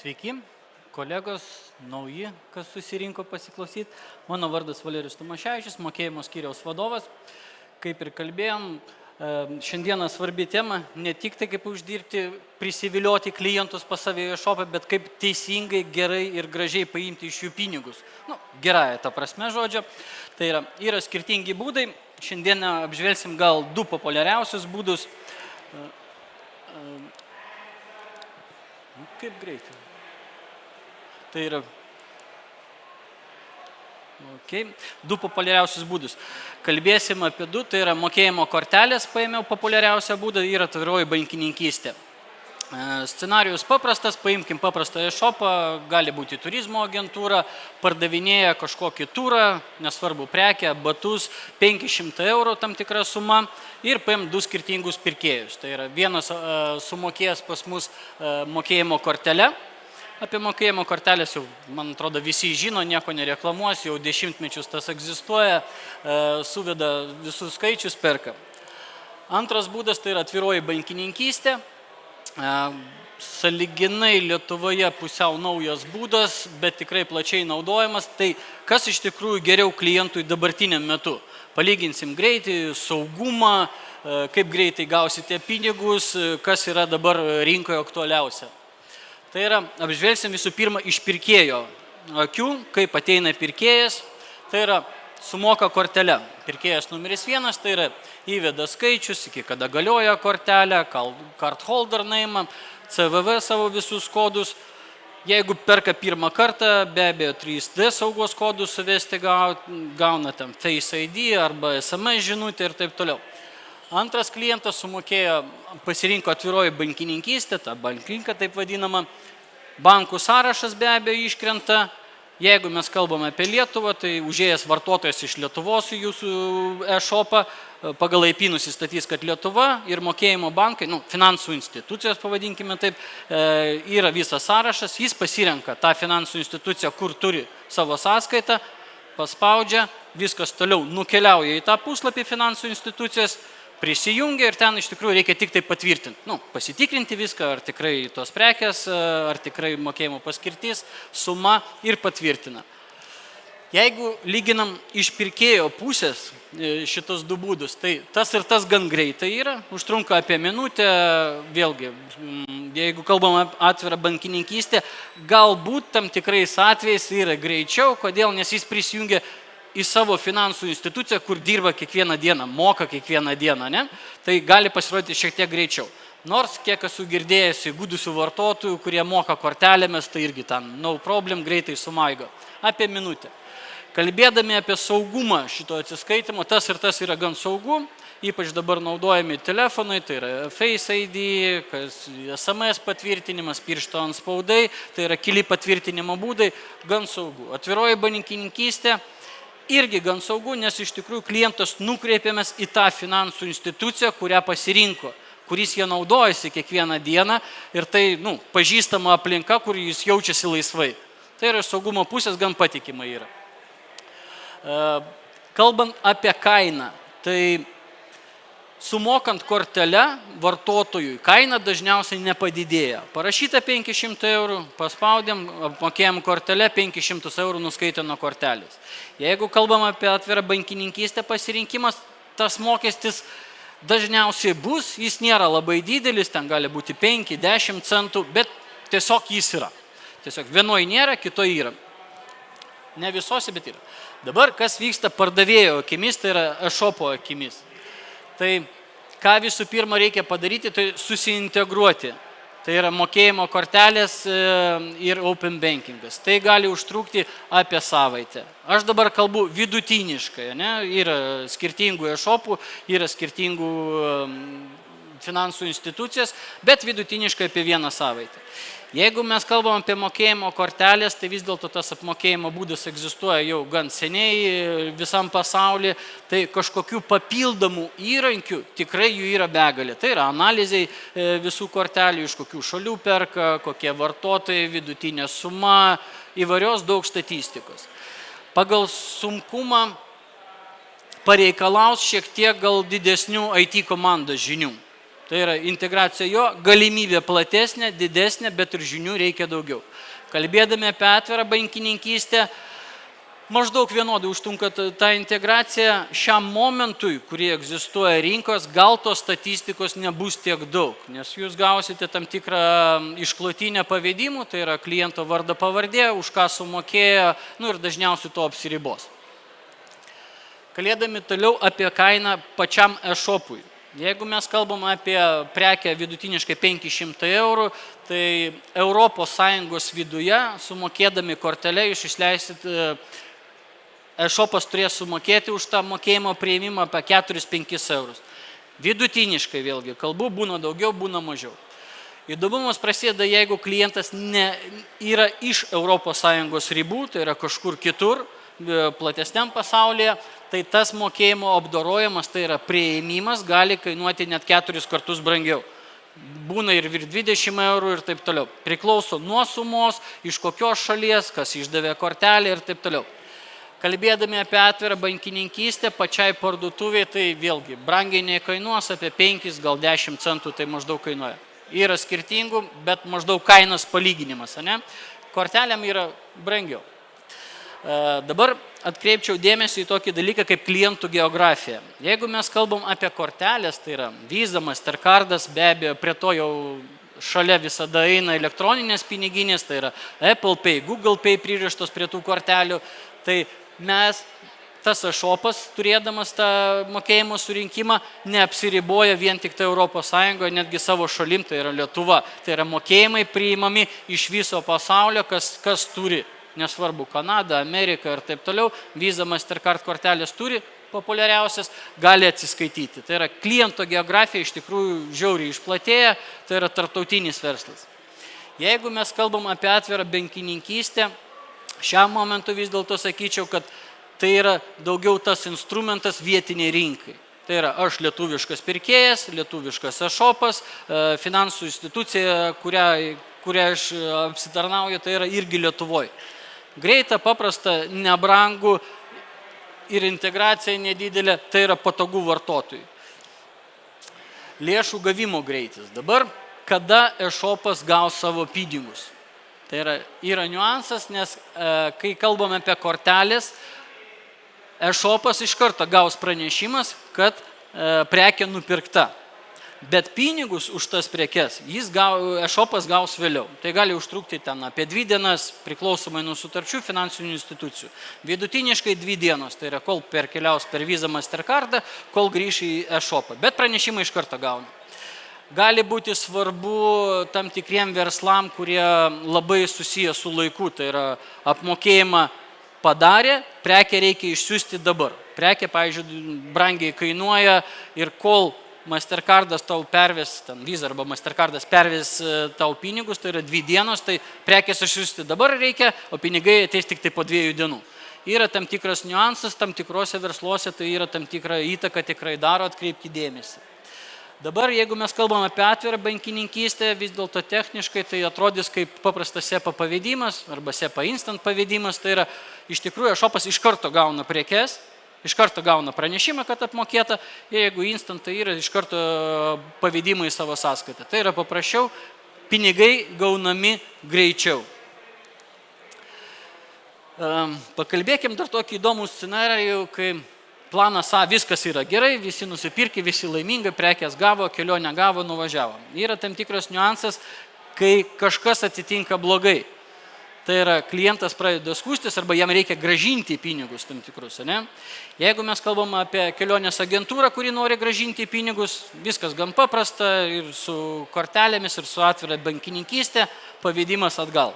Sveiki, kolegos, nauji, kas susirinko pasiklausyti. Mano vardas Valerijus Tomaševičius, mokėjimo skyriaus vadovas. Kaip ir kalbėjom, šiandieną svarbi tema, ne tik tai kaip uždirbti, prisivilioti klientus pas save į šopą, bet kaip teisingai, gerai ir gražiai paimti iš jų pinigus. Gerąją tą prasme žodžio. Tai yra skirtingi būdai. Šiandieną apžvelgsim gal du populiariausius būdus. Kaip greitai. Tai yra du populiariausius būdus. Kalbėsim apie du, tai yra mokėjimo kortelės, paėmiau populiariausią būdą, yra atviroji bankininkystė. Scenarijus paprastas, paimkim paprastą e-shopą, gali būti turizmo agentūra, pardavinėja kažkokį turą, nesvarbu prekę, batus, 500 eurų tam tikra suma ir paim du skirtingus pirkėjus. Tai yra vienas sumokėjęs pas mus mokėjimo kortelę. Apie mokėjimo kortelės jau, man atrodo, visi žino, nieko nereklamuos, jau dešimtmečius tas egzistuoja, suveda visus skaičius, perka. Antras būdas tai yra atviroji bankininkystė. Sąlyginai Lietuvoje pusiau naujas būdas, bet tikrai plačiai naudojamas. Tai kas iš tikrųjų geriau klientui dabartiniam metu? Palyginsim greitį, saugumą, kaip greitai gausite pinigus, kas yra dabar rinkoje aktualiausia. Tai yra, apžvelgsim visų pirma iš pirkėjo akių, kaip ateina pirkėjas. Tai yra, sumoka kortelę. Pirkėjas numeris 1, tai yra įveda skaičius, iki kada galioja kortelę, card holder naimą, CVV savo visus kodus. Jeigu perka pirmą kartą, be abejo 3D saugos kodus suvesti gauna tam Face ID arba SMS žinutę ir taip toliau. Antras klientas sumokėjo, pasirinko atviroji bankininkystė, ta banklinka taip vadinama. Bankų sąrašas be abejo iškrenta. Jeigu mes kalbame apie Lietuvą, tai užėjęs vartotojas iš Lietuvos į jūsų e-shopą, pagal IP nusistatys, kad Lietuva ir mokėjimo bankai, finansų institucijos pavadinkime taip, yra visas sąrašas, jis pasirenka tą finansų instituciją, kur turi savo sąskaitą, paspaudžia, viskas toliau nukeliauja į tą puslapį finansų institucijos, prisijungia ir ten iš tikrųjų reikia tik tai patvirtinti. Pasitikrinti viską, ar tikrai tos prekės, ar tikrai mokėjimo paskirtis, suma ir patvirtina. Jeigu lyginam iš pirkėjo pusės šitos du būdus, tai tas ir tas gan greitai yra, užtrunka apie minutę, vėlgi, jeigu kalbam apie atvirą bankininkystę, galbūt tam tikrais atvejais yra greičiau, kodėl, nes jis prisijungia į savo finansų instituciją, kur dirba kiekvieną dieną, moka kiekvieną dieną, ne? Tai gali pasirodyti šiek tiek greičiau. Nors, kiek esu girdėjęs įgudusių vartotojų, kurie moka kortelėmis, tai irgi ten no problem, greitai sumaigo. Apie minutę. Kalbėdami apie saugumą šito atsiskaitimo, tas ir tas yra gan saugu, ypač dabar naudojami telefonai, tai yra Face ID, SMS patvirtinimas, piršto antspaudai, tai yra keli patvirtinimo būdai, gan saugu. Atviroji bankininkystė irgi gan saugu, nes iš tikrųjų klientas nukreipiamas į tą finansų instituciją, kurią pasirinko, kuris jie naudojasi kiekvieną dieną ir tai, pažįstama aplinka, kur jis jaučiasi laisvai. Tai yra saugumo pusės gan patikima yra. Kalbant apie kainą, tai sumokant kortelę vartotojui, kaina dažniausiai nepadidėja. Parašyta 500 eurų, paspaudėm, apmokėjom kortelę, 500 eurų nuskaitė nuo kortelės. Jeigu kalbam apie atvirą bankininkystę pasirinkimas, tas mokestis dažniausiai bus, jis nėra labai didelis, ten gali būti 5-10 centų, bet tiesiog jis yra. Tiesiog vienoje nėra, kitoje yra. Ne visose, bet yra. Dabar kas vyksta pardavėjo akimis, tai yra e-shopo akimis. Tai ką visų pirma reikia padaryti, tai susiintegruoti. Tai yra mokėjimo kortelės ir open bankingas. Tai gali užtrukti apie savaitę. Aš dabar kalbu vidutiniškai, ne? Yra skirtingų e-shopų, yra skirtingų finansų institucijas, bet vidutiniškai apie 1 savaitę. Jeigu mes kalbam apie mokėjimo kortelės, tai vis dėlto tas apmokėjimo būdas egzistuoja jau gan seniai visam pasaulyje, tai kažkokių papildomų įrankių tikrai jų yra begalė. Tai yra analizai visų kortelių, iš kokių šalių perka, kokie vartotojai, vidutinė suma, įvairios daug statistikos. Pagal sunkumą pareikalaus šiek tiek gal didesnių IT komandos žinių. Tai yra integracija jo, galimybė platesnė, didesnė, bet ir žinių reikia daugiau. Kalbėdami apie atvirą bankininkystę, maždaug vienodai užtrunka ta integracija. Šiam momentui, kurį egzistuoja rinkos, gal tos statistikos nebus tiek daug, nes jūs gausite tam tikrą išklotinę pavedimų, tai yra kliento vardą pavardė, už ką sumokėjo, ir dažniausiai to apsiribos. Kalbėdami toliau apie kainą pačiam e-shopui. Jeigu mes kalbam apie prekę vidutiniškai 500 eurų, tai ES viduje sumokėdami kortelę jūs išleisit, e-shopas turės sumokėti už tą mokėjimo priėmimą apie 4-5 eurus. Vidutiniškai vėlgi, kalbų būna daugiau, būna mažiau. Įdomumas prasideda, jeigu klientas yra iš ES ribų, tai yra kažkur kitur, platesniam pasaulyje, tai tas mokėjimo apdorojimas, tai yra priėmimas, gali kainuoti net 4 kartus brangiau. Būna ir virš 20 eurų ir taip toliau. Priklauso nuo sumos, iš kokios šalies, kas išdavė kortelę ir taip toliau. Kalbėdami apie atvirą bankininkystę, pačiai parduotuvėje, tai vėlgi brangiai nekainuos, apie 5, gal 10 centų tai maždaug kainuoja. Yra skirtingų, bet maždaug kainos palyginimas, ne? Kortelėm yra brangiau. Dabar atkreipčiau dėmesį į tokį dalyką kaip klientų geografija. Jeigu mes kalbam apie kortelės, tai yra Visa, Mastercardas, be abejo, prie to jau šalia visada eina elektroninės piniginės, tai yra Apple Pay, Google Pay pririštos prie tų kortelių, tai mes, tas e-shopas, turėdamas tą mokėjimo surinkimą, neapsiriboja vien tik tai ES, netgi savo šalim, tai yra Lietuva. Tai yra mokėjimai priimami iš viso pasaulio, kas turi. Nesvarbu, Kanada, Amerika ir taip toliau, Visa, Mastercard kortelės turi populiariausias, gali atsiskaityti. Tai yra kliento geografija iš tikrųjų žiauriai išplatėja, tai yra tarptautinis verslas. Jeigu mes kalbam apie atvirą bankininkystę, šiam momentu vis dėlto sakyčiau, kad tai yra daugiau tas instrumentas vietiniai rinkai. Tai yra aš lietuviškas pirkėjas, lietuviškas e-shopas, finansų institucija, kurią aš apsitarnauju, tai yra irgi Lietuvoje. Greita, paprasta, nebrangų ir integracija nedidelė, tai yra patogu vartotojui. Lėšų gavimo greitis. Dabar, kada e-shopas gaus savo pinigus? Tai yra niuansas, nes kai kalbame apie kortelės, e-shopas iš karto gaus pranešimas, kad prekė nupirkta. Bet pinigus už tas prekes e-shopas gaus vėliau. Tai gali užtrukti ten apie 2 dienas, priklausomai nuo sutarčių finansinių institucijų. Vidutiniškai 2 dienos, tai yra kol perkeliaus per Visa, Mastercardą, kol grįš į e-shopą. Bet pranešimą iš karto gauna. Gali būti svarbu tam tikriem verslam, kurie labai susiję su laiku, tai yra apmokėjimą padarė, prekę reikia išsiųsti dabar. Prekė, pavyzdžiui, brangiai kainuoja ir kol Mastercardas tau perves, Visa arba Mastercardas perves tau pinigus, tai yra 2 dienos, tai prekės išsiųsti dabar reikia, o pinigai ateis tik tai po 2 dienų. Yra tam tikras niuansas, tam tikrose versluose, tai yra tam tikra įtaka tikrai daro, atkreipti dėmesį. Dabar, jeigu mes kalbam apie atvirą bankininkystę, vis dėlto techniškai tai atrodys kaip paprastas SEPA pavedimas arba SEPA instant pavedimas, tai yra iš tikrųjų e-shopas iš karto gauna prekes, iš karto gauna pranešimą, kad apmokėta, jeigu instant tai yra iš karto pavedimai į savo sąskaitą. Tai yra paprasčiau, pinigai gaunami greičiau. Pakalbėkim dar tokį įdomų scenarijų, kai planas A, viskas yra gerai, visi nusipirkė, visi laimingai, prekės gavo, kelionę gavo, nuvažiavo. Yra tam tikras niuansas, kai kažkas atsitinka blogai. Tai yra klientas pradeda skųstis arba jam reikia gražinti pinigus tam tikrus. Ne? Jeigu mes kalbam apie kelionės agentūrą, kuri nori gražinti pinigus, viskas gan paprasta ir su kortelėmis, ir su atvira bankininkystė, pavedimas atgal.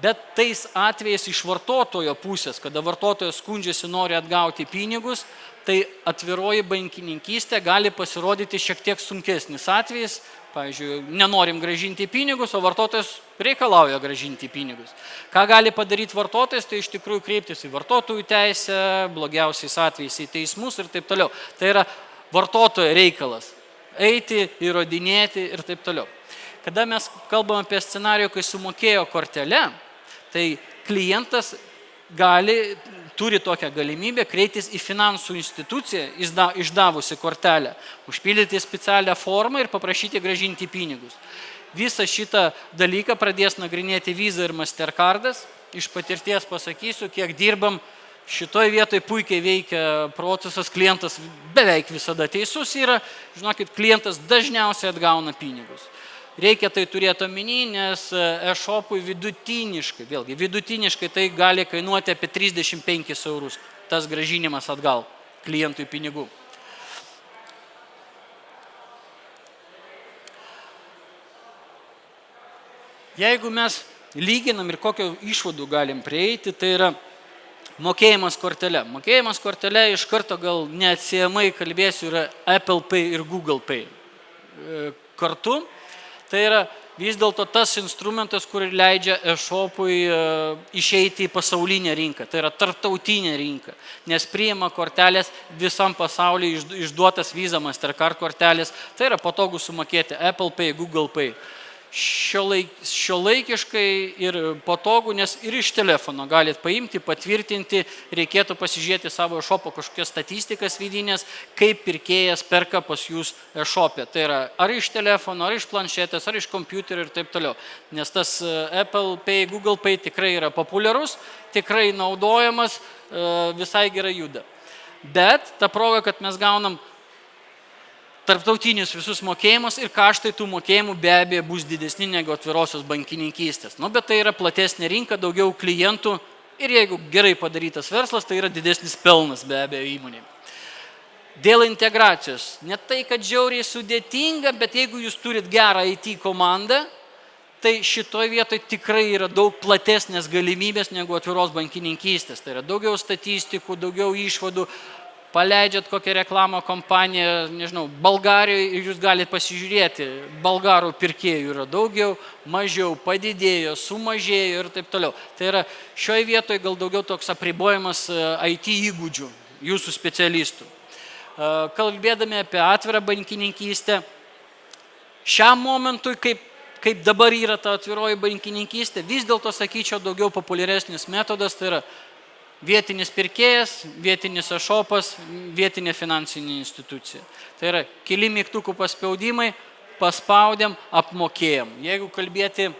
Bet tais atvejais iš vartotojo pusės, kada vartotojas skundžiasi nori atgauti pinigus, tai atviroji bankininkystė gali pasirodyti šiek tiek sunkesnis atvejis. Pavyzdžiui, nenorim gražinti pinigus, o vartotojas reikalauja gražinti pinigus. Ką gali padaryti vartotojas, tai iš tikrųjų kreiptis į vartotojų teisę, blogiausiais atvejais į teismus ir taip toliau. Tai yra vartotojo reikalas. Eiti, įrodinėti ir taip toliau. Kada mes kalbam apie scenarijų, kai sumokėjo kortelę, tai klientas gali turi tokią galimybę kreiptis į finansų instituciją, išdavusi kortelę, užpildyti specialią formą ir paprašyti grąžinti pinigus. Visą šitą dalyką pradės nagrinėti Visa ir Mastercardas. Iš patirties pasakysiu, kiek dirbam, šitoje vietoje puikiai veikia procesas, klientas beveik visada teisus yra, žinokit, klientas dažniausiai atgauna pinigus. Reikia tai turėti omeny, nes e-shopui vidutiniškai tai gali kainuoti apie 35 eurus, tas grąžinimas atgal klientui pinigų. Jeigu mes lyginam ir kokio išvadų galim prieiti, tai yra mokėjimas kortele. Mokėjimas kortele iš karto gal neatsiejamai kalbėsiu yra Apple Pay ir Google Pay kartu. Tai yra vis dėlto tas instrumentas, kur leidžia e-shopui išeiti į pasaulinę rinką. Tai yra tarptautinė rinka, nes priima kortelės visam pasaulyje išduotas Visa, Mastercard kortelės. Tai yra patogu sumokėti Apple Pay, Google Pay. Šiuolaikiškai ir patogu, nes ir iš telefono galit paimti, patvirtinti, reikėtų pasižiūrėti savo e-shopo kažkokias statistikas vidinės, kaip pirkėjas perka pas jūs e-shopė. Tai yra ar iš telefono, ar iš planšetės, ar iš kompiuterio ir taip toliau. Nes tas Apple Pay, Google Pay tikrai yra populiarus, tikrai naudojamas, visai gerai juda. Bet ta proga, kad mes gaunam tarptautinius visus mokėjimus ir kaštai tų mokėjimų be abejo bus didesni negu atvirosios bankininkystės. Bet tai yra platesnė rinka, daugiau klientų ir jeigu gerai padarytas verslas, tai yra didesnis pelnas be abejo įmonė. Dėl integracijos. Ne tai, kad žiauriai sudėtinga, bet jeigu jūs turit gerą IT komandą, tai šitoje vietoje tikrai yra daug platesnės galimybės negu atviros bankininkystės. Tai yra daugiau statistikų, daugiau išvadų. Paleidžiat kokią reklamą kompaniją, nežinau, Bulgarijoje ir jūs galite pasižiūrėti, bulgarų pirkėjų yra daugiau, mažiau, padidėjo, sumažėjo ir taip toliau. Tai yra šioje vietoje gal daugiau toks apribojimas IT įgūdžių, jūsų specialistų. Kalbėdami apie atvirą bankininkystę, šiam momentui, kaip dabar yra ta atviroji bankininkystė, vis dėlto sakyčiau daugiau populiaresnis metodas, tai yra vietinis pirkėjas, vietinis e-shopas, vietinė finansinė institucija. Tai yra keli mygtukų paspaudimai, paspaudėm, apmokėjom. Jeigu kalbėti,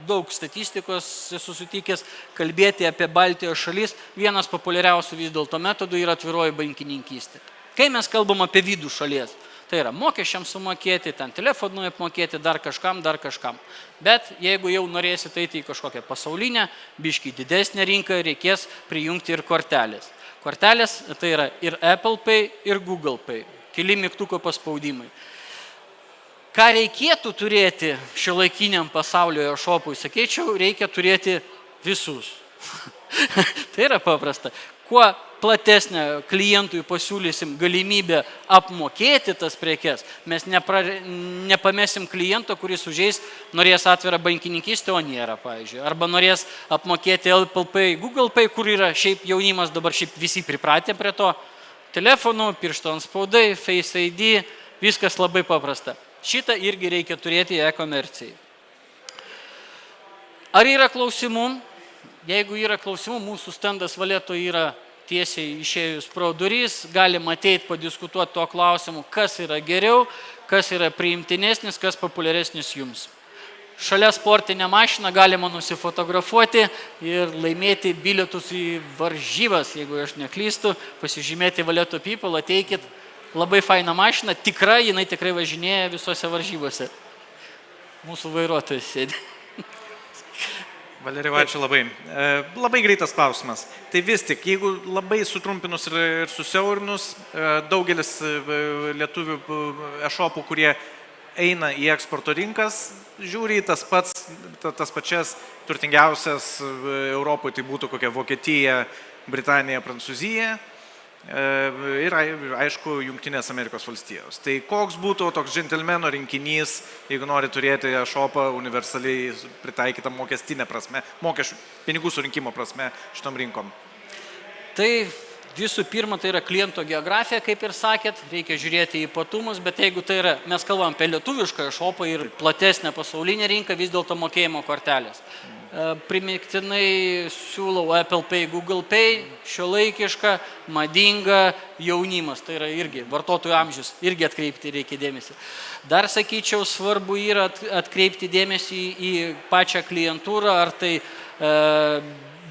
daug statistikos esu sutikęs, kalbėti apie Baltijos šalis, vienas populiariausių vis dėlto metodų yra atviroji bankininkystė. Kai mes kalbam apie vidų šalies, tai yra mokesčiams sumokėti, ten telefonui apmokėti, dar kažkam. Bet jeigu jau norėsit eiti į kažkokią pasaulinę, biškį didesnę rinką, reikės prijungti ir kortelės. Kortelės tai yra ir Apple Pay, ir Google Pay. Keli mygtuko paspaudimai. Ką reikėtų turėti šiuolaikiniam pasaulio e-shopui, sakyčiau, reikia turėti visus. Tai yra paprasta. Kuo platesnę klientui pasiūlysim galimybę apmokėti tas prekes, mes nepamesim kliento, kuris užeis, norės atvirą bankininkystę, o nėra, pavyzdžiui. Arba norės apmokėti Apple Pay, Google Pay, kur yra šiaip jaunimas, dabar šiaip visi pripratę prie to. Telefonų, piršto antspaudai, Face ID, viskas labai paprasta. Šitą irgi reikia turėti e-komercijai. Ar yra klausimų? Jeigu yra klausimų, mūsų standas Valeto yra tiesiai išėjus pro duris, galima ateiti padiskutuoti to klausimu, kas yra geriau, kas yra priimtinesnis, kas populiaresnis jums. Šalia sportinę mašiną galima nusifotografuoti ir laimėti bilietus į varžybas, jeigu aš neklystu, pasižymėti Valeto People, ateikit, labai faina mašina, tikra, jinai tikrai važinėja visose varžybose. Mūsų vairuotojas sėdi. Valerijau, ačiū labai. Labai greitas klausimas. Tai vis tik, jeigu labai sutrumpinus ir susiaurinus, daugelis lietuvių e-shopų, kurie eina į eksporto rinkas, žiūri tas pačias turtingiausias Europoje, tai būtų kokia Vokietija, Britanija, Prancūzija ir aišku Jungtinės Amerikos valstijos. Tai koks būtų toks džentelmeno rinkinys, jeigu nori turėti e-shopą universaliai pritaikytą mokestinę prasme, mokesčių pinigų surinkimo prasme šitom rinkom? Tai visų pirma, tai yra kliento geografija, kaip ir sakėt, reikia žiūrėti į ypatumus, bet jeigu tai yra, mes kalbam apie lietuvišką e-shopą ir platesnę pasaulinę rinką, vis dėlto mokėjimo kortelės. primiktinai siūlau Apple Pay, Google Pay, šiuolaikiška, madinga, jaunimas. Tai yra irgi vartotojų amžius, irgi atkreipti reikia dėmesį. Dar sakyčiau, svarbu yra atkreipti dėmesį į pačią klientūrą, ar tai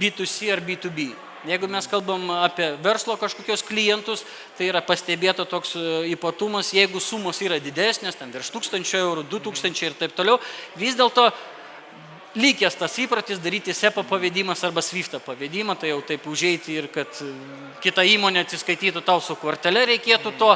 B2C ar B2B. Jeigu mes kalbam apie verslo kažkokios klientus, tai yra pastebėta toks ypatumas, jeigu sumos yra didesnės, ten virš 1000 eurų, 2000 ir taip toliau, vis dėlto lygęs tas įpratis daryti SEPA pavedimas arba SWIFT pavedimą, tai jau taip užeiti ir kad kita įmonė atsiskaitytų tau su kortele reikėtų to,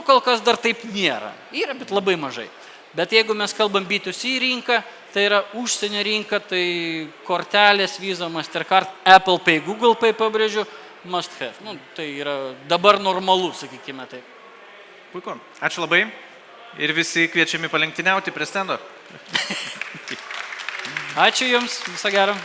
kol kas dar taip nėra. Yra, bet labai mažai. Bet jeigu mes kalbam B2C rinką, tai yra užsienio rinka, tai kortelės, Visa, Mastercard, Apple Pay, Google Pay pabrėžiu, must have. Tai yra dabar normalu, sakykime taip. Puiku. Ačiū labai. Ir visi kviečiami palenktyniauti prie stendo. Ačiū Jums, viso gero.